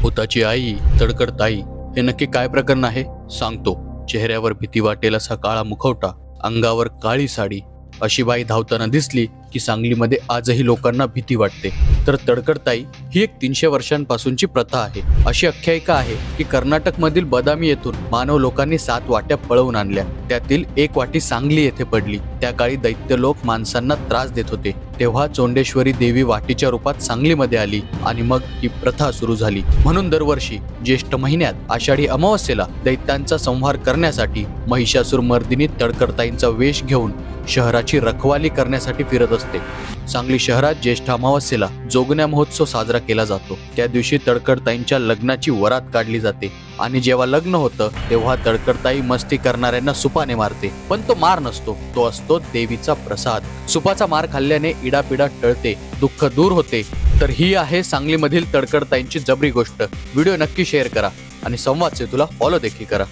भूताची आई तडकड ताई हे नक्की काय प्रकरण आहे सांगतो। चेहऱ्यावर भीती वाटेल असा काळा मुखवटा, अंगावर काळी साडी, अशी बाई धावताना दिसली की सांगलीमध्ये आजही लोकांना भीती वाटते। तर तडकड ताई ही एक 300 वर्षांपासूनची प्रथा आहे। अशी आख्यायिका आहे की कर्नाटक मधील बदामी येथून मानव लोकांनी 7 वाट्या पळवून आणल्या, त्यातील एक वाटी सांगली येथे पडली। त्या काळी दैत्य लोक माणसांना त्रास देत होते, तेव्हा चोंडेश्वरी देवी वाटीच्या रूपात सांगलीमध्ये आली आणि मग ही प्रथा सुरू झाली। म्हणून दरवर्षी ज्येष्ठ महिन्यात आषाढी अमावस्येला दैत्यांचा संहार करण्यासाठी महिषासुर मर्दिनी तडकड ताईंचा वेश घेऊन शहराची रखवाली करण्यासाठी फिरत असते। सांगली शहरात ज्येष्ठ अमावस्येला जोगण्या महोत्सव साजरा केला जातो। त्या दिवशी तडकड ताईंच्या लग्नाची वरात काढली जाते आणि जेव्हा लग्न होतं तेव्हा तडकड ताई मस्ती करणाऱ्यांना सुपाने मारते, पण तो मार नसतो, तो असतो देवीचा प्रसाद। सुपाचा मार खाल्ल्याने इडापिडा टळते, दुःख दूर होते। तर ही आहे सांगलीमधील तडकड ताईंची जबरी गोष्ट। व्हिडिओ नक्की शेअर करा आणि संवाद सेतूला फॉलो देखील करा।